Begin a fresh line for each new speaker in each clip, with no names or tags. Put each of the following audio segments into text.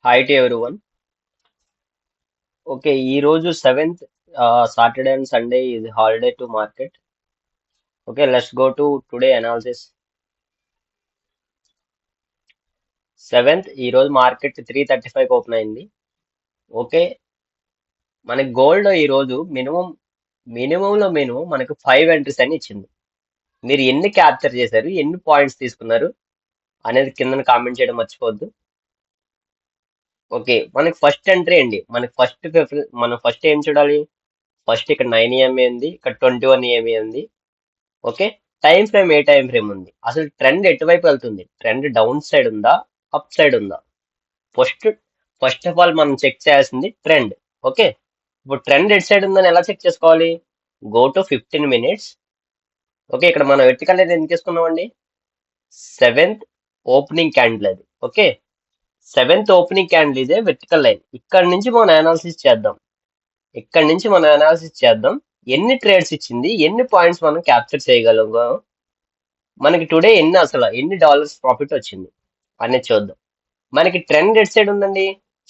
Hi to everyone. Okay, ఈ రోజు 7th Saturday and Sunday is holiday to market. Okay, let's go to today analysis. 7th ఈ రోజు market 335 open అయింది. Okay, మనకి gold ఈ రోజు మినిమంలో మినిమం మనకు 5 ఎంట్రీస్ అని ఇచ్చింది. మీరు ఎన్ని క్యాప్చర్ చేశారు, ఎన్ని పాయింట్స్ తీసుకున్నారు అనేది కింద కామెంట్ చేయడం మర్చిపోవద్దు. ఓకే, మనకి ఫస్ట్ ఎంట్రీ అండి. మనం ఫస్ట్ ఏం చూడాలి? ఫస్ట్ ఇక్కడ 9 EMA ఉంది, ఇక్కడ 21 EMA ఉంది. ఓకే, టైం ఫ్రేమ్ ఏ టైం ఫ్రేమ్ ఉంది? అసలు ట్రెండ్ ఎటువైపు వెళ్తుంది? ట్రెండ్ డౌన్ సైడ్ ఉందా, అప్ సైడ్ ఉందా? ఫస్ట్ ఫస్ట్ ఆఫ్ ఆల్ మనం చెక్ చేయాల్సింది ట్రెండ్. ఓకే, ఇప్పుడు ట్రెండ్ ఎటు సైడ్ ఉందని ఎలా చెక్ చేసుకోవాలి? Go to 15 minutes. ఓకే, ఇక్కడ మనం వెర్టికల్ అనేది ఎందుకు తీసుకున్నామండి? 7th ఓపెనింగ్ క్యాండిల్ అది. ఓకే, 7th ఓపెనింగ్ క్యాండిల్ ఇదే వెర్టికల్ లైన్. ఇక్కడ నుంచి మనం అనాలిసిస్ చేద్దాం. ఎన్ని ట్రేడ్స్ ఇచ్చింది, ఎన్ని పాయింట్స్ మనం క్యాప్చర్ చేయగలమో, మనకి టుడే ఎన్ని డాలర్స్ ప్రాఫిట్ వచ్చింది అనేది చూద్దాం. మనకి ట్రెండ్ ఎట్ సైడ్ ఉందండి.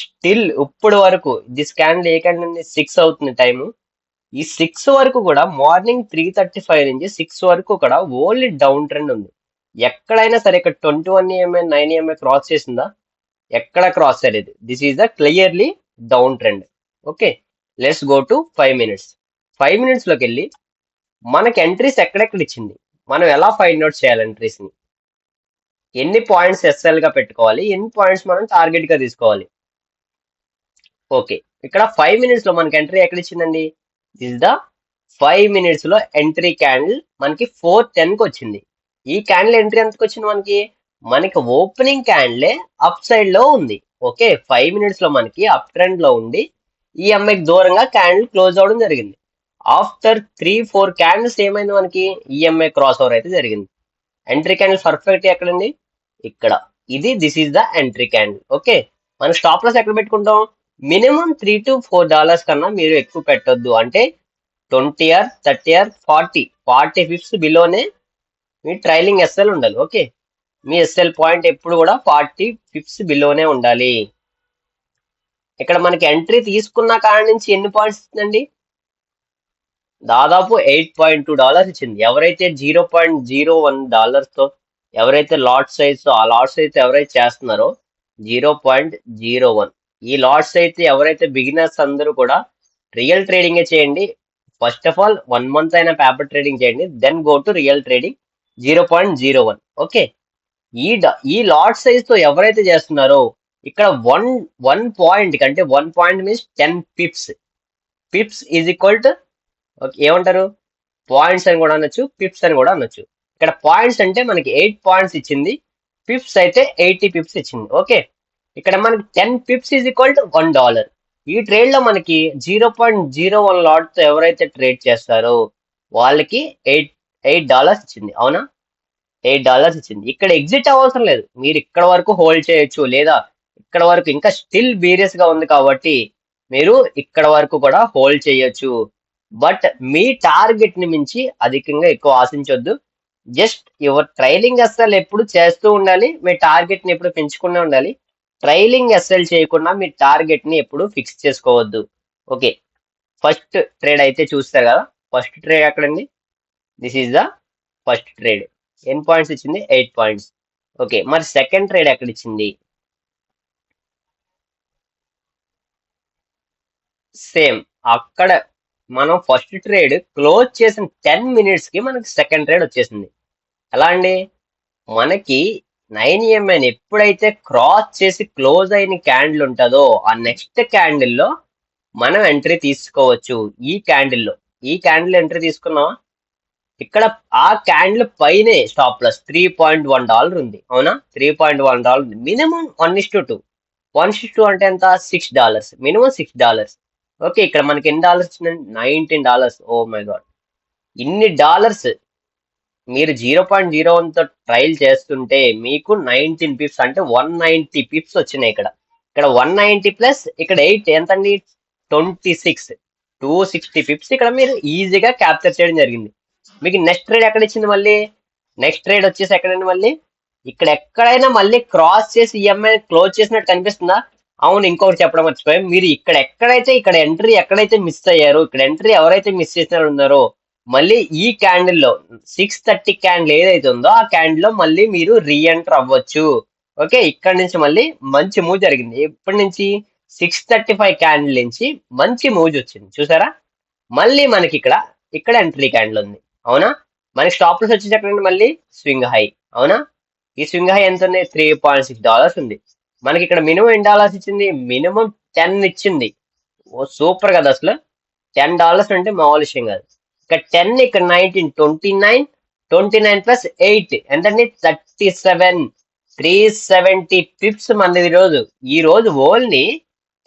స్టిల్ ఇప్పుడు వరకు దిస్ క్యాండిల్ ఏ క్యాండిల్ అండి? 6 అవుతుంది టైము. ఈ 6 వరకు కూడా మార్నింగ్ 3:35 నుంచి 6 వరకు కూడా ఓన్లీ డౌన్ ట్రెండ్ ఉంది. ఎక్కడైనా సరే ఇక్కడ 21 EMA 9 EMA క్రాస్ చేసిందా? ఎక్కడ క్రాస్ అయ్యేది? This is the clearly down trend. Okay, let's go to 5 minutes. 5 minutes లోకి వెళ్ళి మనకి ఎంట్రీస్ ఎక్కడెక్కడ ఇచ్చింది, మనం ఎలా ఫైండ్ అవుట్ చేయాలి ఎంట్రీస్ ని? ఎన్ని పాయింట్స్ ఎస్ఎల్ గా పెట్టుకోవాలి, ఎన్ని పాయింట్స్ మనం టార్గెట్ గా తీసుకోవాలి? ఓకే, ఇక్కడ 5 minutes లో మనకి ఎంట్రీ ఎక్కడ ఇచ్చిందండి? దిస్ ద 5 minutes లో ఎంట్రీ క్యాండిల్ మనకి 4:10 కి వచ్చింది. ఈ క్యాండిల్ ఎంట్రీ ఎంతకు వచ్చింది మనకి ఓపెనింగ్ క్యాండిలే అప్ సైడ్ లో ఉంది. ఓకే, 5 minutes లో మనకి అప్ ట్రెండ్ లో ఉండి ఈ ఎంఐకి దూరంగా క్యాండిల్ క్లోజ్ అవడం జరిగింది. ఆఫ్టర్ 3-4 క్యాండిల్స్ ఏమైంది మనకి? ఈఎంఐ క్రాస్ ఓవర్ అయితే జరిగింది. ఎంట్రీ క్యాండిల్ పర్ఫెక్ట్ ఎక్కడండి? ఇక్కడ. This is the entry candle. Okay, మనం స్టాప్ లాస్ ఎక్కడ పెట్టుకుంటాం? మినిమం $3 to $4 కన్నా మీరు ఎక్కువ పెట్టొద్దు. అంటే 20 or 30 or 40 పిప్స్ బిలోనే మీ ట్రైలింగ్ ఎస్ఎల్ ఉండాలి. ఓకే, మీ ఎస్ఎల్ పాయింట్ ఎప్పుడు కూడా 40 పిప్స్ బిలోనే ఉండాలి. ఇక్కడ మనకి ఎంట్రీ తీసుకున్న కాడ నుంచి ఎన్ని పాయింట్స్ ఇస్తుందండి? దాదాపు $8.2 ఇచ్చింది. ఎవరైతే $0.01 తో ఎవరైతే లాట్ సైజ్ ఆ లాట్ సైజ్ ఎవరైతే చేస్తున్నారో 0.01, ఈ లాట్స్ అయితే ఎవరైతే బిగినర్స్ అందరూ కూడా రియల్ ట్రేడింగే చేయండి. ఫస్ట్ ఆఫ్ ఆల్ 1 month అయినా పేపర్ ట్రేడింగ్ చేయండి, then go to real trading 0.01. Okay, ఈ లాట్ సైజ్ తో ఎవరైతే చేస్తున్నారో ఇక్కడ వన్ పాయింట్ కంటే 1 point means 10 pips is equal to ఏమంటారు? పాయింట్స్ అని కూడా అనొచ్చు, పిప్స్ అని కూడా అనొచ్చు. ఇక్కడ పాయింట్స్ అంటే మనకి 8 points ఇచ్చింది, పిప్స్ అయితే 80 పిప్స్ ఇచ్చింది. ఓకే, ఇక్కడ మనకి 10 పిప్స్ ఈజ్ ఈక్వల్ టు $1. ఈ ట్రేడ్ లో మనకి 0.01 లాట్ తో ఎవరైతే ట్రేడ్ చేస్తారో వాళ్ళకి $8 ఇచ్చింది. అవునా? $8 ఇచ్చింది. ఇక్కడ ఎగ్జిట్ అవ్వసరం లేదు, మీరు ఇక్కడ వరకు హోల్డ్ చేయొచ్చు, లేదా ఇక్కడ వరకు ఇంకా స్టిల్ బీరియస్ గా ఉంది కాబట్టి మీరు ఇక్కడ వరకు కూడా హోల్డ్ చేయొచ్చు. బట్ మీ టార్గెట్ ని మించి అధికంగా ఎక్కువ ఆశించొద్దు. జస్ట్ యువర్ ట్రైలింగ్ ఎస్ఎల్ ఎప్పుడు చేస్తూ ఉండాలి, మీ టార్గెట్ ని ఎప్పుడు పెంచుకునే ఉండాలి. ట్రైలింగ్ ఎస్ఎల్ చేయకుండా మీ టార్గెట్ ని ఎప్పుడు ఫిక్స్ చేసుకోవద్దు. ఓకే, ఫస్ట్ ట్రేడ్ అయితే చూస్తారు కదా. ఫస్ట్ ట్రేడ్ ఎక్కడండి? This is the first trade. ఎన్ని పాయింట్స్ ఇచ్చింది? 8 points. ఓకే, మరి సెకండ్ ట్రేడ్ ఎక్కడ ఇచ్చింది? సేమ్ అక్కడ మనం ఫస్ట్ ట్రేడ్ క్లోజ్ చేసిన 10 minutes కి మనకి సెకండ్ ట్రేడ్ వచ్చేసింది. ఎలా అండి? మనకి 9 EMA ఎప్పుడైతే క్రాస్ చేసి క్లోజ్ అయిన క్యాండిల్ ఉంటుందో ఆ నెక్స్ట్ క్యాండిల్ లో మనం ఎంట్రీ తీసుకోవచ్చు. ఈ క్యాండిల్ ఎంట్రీ తీసుకున్నాం. ఇక్కడ ఆ క్యాండిల్ పైనే స్టాప్ లాస్ $3.1 ఉంది. అవునా? $3.1 ఉంది. మినిమం 1:2. 1:2 అంటే ఎంత? $6. మినిమం $6. ఓకే, ఇక్కడ మనకి ఎన్ని డాలర్స్ వచ్చిందండి? $19. ఓ మై గాడ్, ఇన్ని డాలర్స్ మీరు 0.01 తో ట్రయల్ చేస్తుంటే మీకు 19 పిప్స్ అంటే 190 పిప్స్ వచ్చినాయి. ఇక్కడ 190 ప్లస్ ఇక్కడ 8 ఎంతండి? 26, 260 పిప్స్ ఇక్కడ మీరు ఈజీగా క్యాప్చర్ చేయడం జరిగింది. మీకు నెక్స్ట్ ట్రేడ్ ఎక్కడ ఇచ్చింది? మళ్ళీ నెక్స్ట్ ట్రేడ్ వచ్చేసి ఎక్కడండి? మళ్ళీ ఇక్కడ ఎక్కడైనా మళ్ళీ క్రాస్ చేసి ఈఎంఐ క్లోజ్ చేసినట్టు కనిపిస్తుందా? అవును, ఇంకొకటి చెప్పడం మర్చిపోయాం. మీరు ఇక్కడ ఎంట్రీ ఎక్కడైతే మిస్ అయ్యారో, ఇక్కడ ఎంట్రీ ఎవరైతే మిస్ చేసిన ఉన్నారో, మళ్ళీ ఈ క్యాండిల్ లో 6:30 క్యాండిల్ ఏదైతే ఉందో ఆ క్యాండిల్ లో మళ్ళీ మీరు రీఎంటర్ అవ్వచ్చు. ఓకే, ఇక్కడ నుంచి మళ్ళీ మంచి మూవ్ జరిగింది. ఇప్పటి నుంచి 6:35 క్యాండిల్ నుంచి మంచి మూవ్ వచ్చింది చూసారా. మళ్ళీ మనకి ఇక్కడ ఎంట్రీ క్యాండిల్ ఉంది. అవునా, మనకి స్టాప్ లాస్ వచ్చి చెప్పండి మళ్ళీ స్వింగ్ హై. అవునా, ఈ స్వింగ్ హై ఎంత ఉంది? $3.6 ఉంది. మనకి ఇక్కడ మినిమం ఎన్ని డాలర్స్ ఇచ్చింది? మినిమం 10 ఇచ్చింది. ఓ సూపర్ కదా అసలు. $10 అంటే మామూలు విషయం కాదు. ఇక్కడ 10, ఇక్కడ 19, 29 ప్లస్ 8 ఎంతండి? 37, 370 పిప్స్ మనది ఈ రోజు ఓన్లీ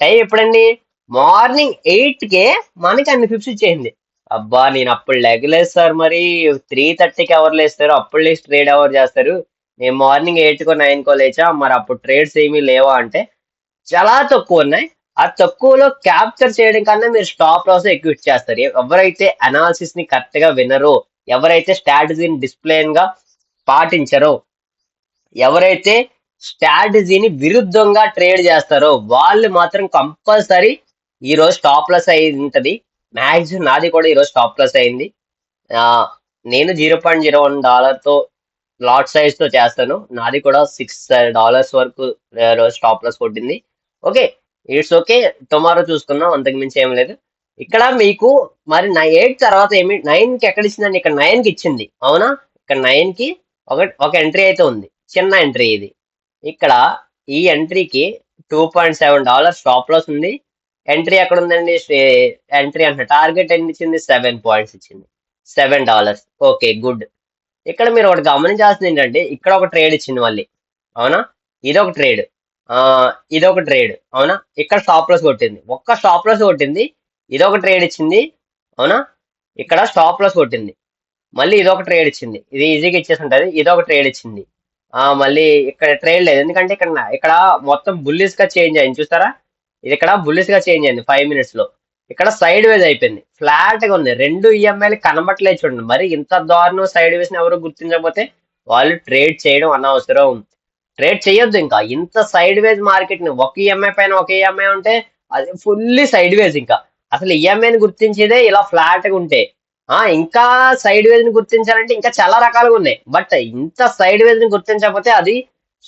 టైం ఎప్పుడండి? మార్నింగ్ 8కే మనకి అన్ని పిప్స్ ఇచ్చేసింది. అబ్బా, నేను అప్పుడు లెగలేదు సార్, మరి 3:30కి ఎవరు లేస్తారు? అప్పుడు లేచి ట్రేడ్ ఎవరు చేస్తారు? నేను మార్నింగ్ 8కో 9కో లేచా, మరి అప్పుడు ట్రేడ్స్ ఏమీ లేవా అంటే చాలా తక్కువ ఉన్నాయి. ఆ తక్కువలో క్యాప్చర్ చేయడం కన్నా మీరు స్టాప్ లాస్ ఎక్కువ ఇచ్చేస్తారు. ఎవరైతే అనాలిసిస్ ని కరెక్ట్ గా వినరో, ఎవరైతే స్ట్రాటజీని డిసిప్లైన్ గా పాటించరో, ఎవరైతే స్ట్రాటజీని విరుద్ధంగా ట్రేడ్ చేస్తారో వాళ్ళు మాత్రం కంపల్సరీ ఈ రోజు స్టాప్ లాస్ అయి ఉంటది. మ్యాక్సిమం నాది కూడా ఈ రోజు స్టాప్ లాస్ అయింది. నేను $0.01 తో లాట్ సైజ్ తో చేస్తాను. నాది కూడా $6 వరకు రోజు స్టాప్ లాస్ కొట్టింది. ఓకే, ఇట్స్ ఓకే, టుమారో చూసుకుందాం, అంతకు మించి ఏం లేదు. ఇక్కడ మీకు మరి 8 తర్వాత ఏమి 9కి ఎక్కడ ఇచ్చిందండి? ఇక్కడ 9కి ఇచ్చింది. అవునా, ఇక్కడ 9కి ఒక ఎంట్రీ అయితే ఉంది, చిన్న ఎంట్రీ ఇది. ఇక్కడ ఈ ఎంట్రీకి $2.7 స్టాప్ లాస్ ఉంది. ఎంట్రీ ఎక్కడ ఉందండి? ఎంట్రీ అంటే టార్గెట్ ఎన్ని ఇచ్చింది? 7 పాయింట్స్ ఇచ్చింది, $7. Okay, good. ఇక్కడ మీరు ఒకటి గమనించాల్సింది ఏంటంటే ఇక్కడ ఒక ట్రేడ్ ఇచ్చింది మళ్ళీ. అవునా, ఇదొక ట్రేడ్, ఇదొక ట్రేడ్. అవునా, ఇక్కడ స్టాప్ లాస్ కొట్టింది, ఒక్క స్టాప్ లాస్ కొట్టింది. ఇదొక ట్రేడ్ ఇచ్చింది. అవునా, ఇక్కడ స్టాప్ లాస్ కొట్టింది. మళ్ళీ ఇదొక ట్రేడ్ ఇచ్చింది, ఇది ఈజీగా ఇచ్చేసి ఉంటుంది. ఇదొక ట్రేడ్ ఇచ్చింది. మళ్ళీ ఇక్కడ ట్రేడ్ లేదు, ఎందుకంటే ఇక్కడ మొత్తం బుల్లిష్ గా చేంజ్ అయింది చూస్తారా. ఇది ఇక్కడ బుల్లిష్ గా చేంజ్ అయింది 5 minutes లో. ఇక్కడ సైడ్ వేజ్ అయిపోయింది, ఫ్లాట్ గా ఉంది. 2 ఈఎంఐలు కనబట్టలేదు చూడండి. మరి ఇంత దారుణం సైడ్ వేస్ ఎవరు గుర్తించకపోతే వాళ్ళు ట్రేడ్ చేయడం అనవసరం. ట్రేడ్ చేయొద్దు. ఇంకా ఇంత సైడ్ వేజ్ మార్కెట్ ని ఒక ఈఎంఐ పైన ఒక ఈఎంఐ ఉంటే అది ఫుల్లీ సైడ్ వేజ్. ఇంకా అసలు ఈఎంఐని గుర్తించేదే ఇలా ఫ్లాట్ గా ఉంటే. ఇంకా సైడ్ వేజ్ ని గుర్తించాలంటే ఇంకా చాలా రకాలుగా ఉన్నాయి. బట్ ఇంత సైడ్ వేజ్ ని గుర్తించకపోతే అది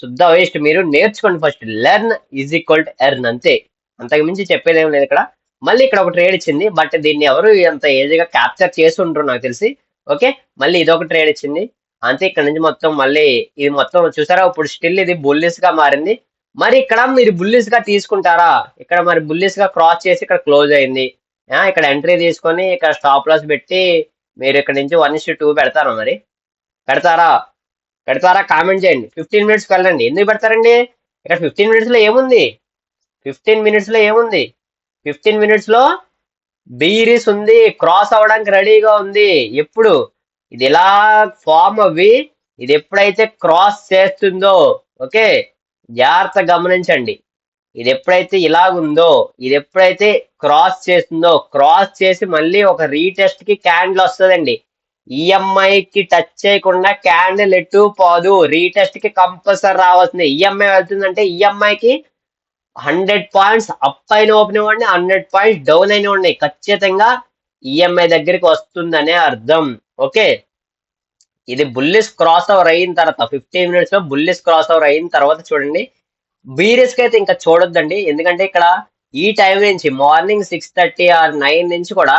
శుద్ధ వేస్ట్. మీరు నేర్చుకోండి first. Learn is equal to earn, అంతే. అంతకు మించి చెప్పేది ఏం లేదు ఇక్కడ. మళ్ళీ ఇక్కడ ఒక ట్రేడ్ ఇచ్చింది, బట్ దీన్ని ఎవరు అంత ఈజీగా క్యాప్చర్ చేసి ఉంటారు నాకు తెలిసి. ఓకే, మళ్ళీ ఇదొక ట్రేడ్ ఇచ్చింది, అంతే. ఇక్కడ నుంచి మొత్తం మళ్ళీ ఇది మొత్తం చూసారా. ఇప్పుడు స్టిల్ ఇది బుల్లిష్ గా మారింది. మరి ఇక్కడ మీరు బుల్లిష్ గా తీసుకుంటారా? ఇక్కడ మరి బుల్లిష్ గా క్రాస్ చేసి ఇక్కడ క్లోజ్ అయింది. ఇక్కడ ఎంట్రీ తీసుకొని ఇక్కడ స్టాప్ లాస్ పెట్టి మీరు ఇక్కడ నుంచి 1:2 పెడతారా? మరి పెడతారా కామెంట్ చేయండి. 15 minutes వెళ్ళండి. ఎందుకు పెడతారండి? ఇక్కడ 15 minutes లో ఏముంది? 15 minutes లో ఏముంది? 15 minutes లో బీరిస్ ఉంది, క్రాస్ అవ్వడానికి రెడీగా ఉంది. ఎప్పుడు ఇది ఇలా ఫామ్ అవ్వి ఇది ఎప్పుడైతే క్రాస్ చేస్తుందో, ఓకే, జాగ్రత్త గమనించండి. ఇది ఎప్పుడైతే ఇలాగుందో, ఇది ఎప్పుడైతే క్రాస్ చేస్తుందో, క్రాస్ చేసి మళ్ళీ ఒక రీటెస్ట్ కి క్యాండిల్ వస్తుందండి. ఈఎంఐకి టచ్ చేయకుండా క్యాండిల్ ఎటు పోదు. రీటెస్ట్ కి కంపల్సరీ రావాల్సింది. ఈఎంఐ వెళ్తుందంటే ఈఎంఐకి 100 పాయింట్స్ అప్ అయిన ఓపెన్ ఇవ్వండి, 100 పాయింట్స్ డౌన్ అయిన ఉన్నాయి. ఖచ్చితంగా ఈఎంఐ దగ్గరికి వస్తుందనే అర్థం. ఓకే, ఇది బుల్లిష్ క్రాస్ ఓవర్ అయిన తర్వాత 15 minutes లో బుల్లిష్ క్రాస్ ఓవర్ అయిన తర్వాత చూడండి. బీరిస్క్ అయితే ఇంకా చూడొద్దండి, ఎందుకంటే ఇక్కడ ఈ టైం నుంచి మార్నింగ్ 6:30 ఆర్ 9 నుంచి కూడా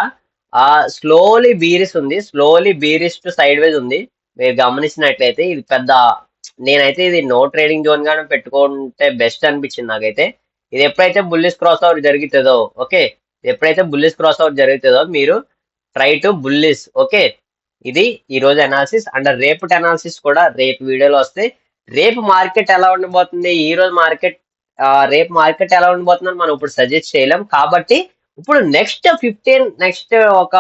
స్లోలీ బీరిస్ ఉంది. స్లోలీ బీరిస్ టు సైడ్ వేజ్ ఉంది. మీరు గమనించినట్లయితే ఇది పెద్ద, నేనైతే ఇది నో ట్రేడింగ్ జోన్ గానే పెట్టుకుంటే బెస్ట్ అనిపించింది నాకైతే. ఇది ఎప్పుడైతే బుల్లిష్ క్రాస్ ఓవర్ జరుగుతుందో, ఓకే, ఎప్పుడైతే బుల్లిష్ క్రాస్ ఓవర్ జరుగుతుందో మీరు ట్రై టు బుల్లిష్. ఓకే, ఇది ఈ రోజు అనాలిసిస్. అండ్ రేపటి అనాలిసిస్ కూడా రేపు వీడియోలో వస్తాయి. రేపు మార్కెట్ ఎలా ఉండబోతుంది, ఈ రోజు మార్కెట్ రేపు మార్కెట్ ఎలా ఉండబోతుందని మనం ఇప్పుడు సజెస్ట్ చేయలేం. కాబట్టి ఇప్పుడు నెక్స్ట్ ఒక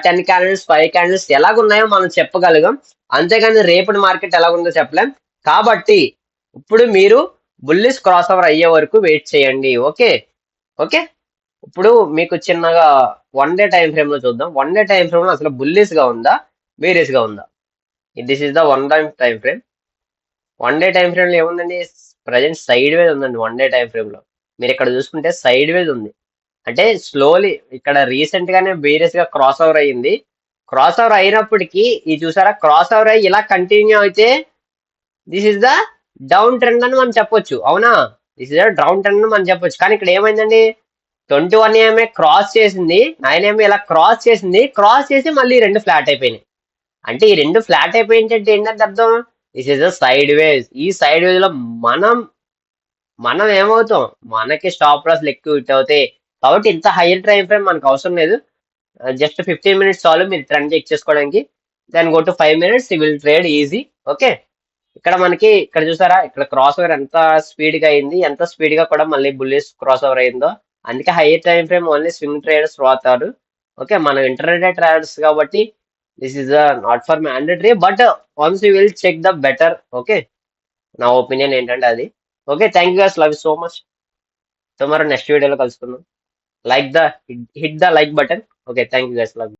10 క్యాండిల్స్ 5 క్యాండిల్స్ ఎలాగున్నాయో మనం చెప్పగలిగాం. అంతేగాని రేపటి మార్కెట్ ఎలాగుందో చెప్పలేం. కాబట్టి ఇప్పుడు మీరు బుల్లిష్ క్రాస్ ఓవర్ అయ్యే వరకు వెయిట్ చేయండి. ఓకే ఓకే, ఇప్పుడు మీకు చిన్నగా 1 day టైం ఫ్రేమ్ లో చూద్దాం. 1 day టైం ఫ్రేమ్ లో అసలు బుల్లిష్ గా ఉందా, బేరిష్ గా ఉందా? This is the 1 time frame. 1 day time frame లో ఏముందండి? ప్రజెంట్ సైడ్ వేజ్ ఉందండి 1 day టైం ఫ్రేమ్ లో. మీరు ఇక్కడ చూసుకుంటే సైడ్ వేజ్ ఉంది. అంటే స్లోలీ ఇక్కడ రీసెంట్ గానే వేరియస్ గా క్రాస్ ఓవర్ అయ్యింది. క్రాస్ ఓవర్ అయినప్పటికీ ఇది చూసారా, క్రాస్ ఓవర్ అయ్యి ఇలా కంటిన్యూ అయితే this is the down trend అని మనం చెప్పొచ్చు. అవునా, this is the down trend అని మనం చెప్పొచ్చు. కానీ ఇక్కడ ఏమైందండి, 21 ఏఎంఏ క్రాస్ చేసింది, 9 ఏఎంఏ ఇలా క్రాస్ చేసింది, క్రాస్ చేసి మళ్ళీ రెండు ఫ్లాట్ అయిపోయినాయి. అంటే ఈ రెండు ఫ్లాట్ అయిపోయింది అంటే ఏంటంటే అర్థం, దిస్ ఇస్ ద సైడ్ వేస్. ఈ సైడ్ వేస్ లో మనం మనం ఏమవుతాం, మనకి స్టాప్ లాస్ ఎక్కువ హిట్ అవుతాయి. కాబట్టి ఇంత హైయర్ టైం ఫ్రేమ్ మనకు అవసరం లేదు. జస్ట్ 15 మినిట్స్ చాలు మీరు ట్రెండ్ చెక్ చేసుకోవడానికి. Then go to 5 minutes, you will trade easy. Okay, ఇక్కడ మనకి ఇక్కడ చూసారా, ఇక్కడ క్రాస్ ఓవర్ ఎంత స్పీడ్ గా అయింది, ఎంత స్పీడ్ గా కూడా మళ్ళీ బుల్లిష్ క్రాస్ ఓవర్ అయిందో. అందుకే higher time frame only swing traders వాడతారు. ఓకే, మనం ఇంటర్డే ట్రేడర్స్ కాబట్టి this is not for mandatory, but once you will check the better. Okay, నా ఒపీనియన్ ఏంటంటే అది. Okay, thank you guys, love you so much. Tomorrow next వీడియోలో కలుసుకుందాం. Like the hit the like button. Okay, thank you guys, love you.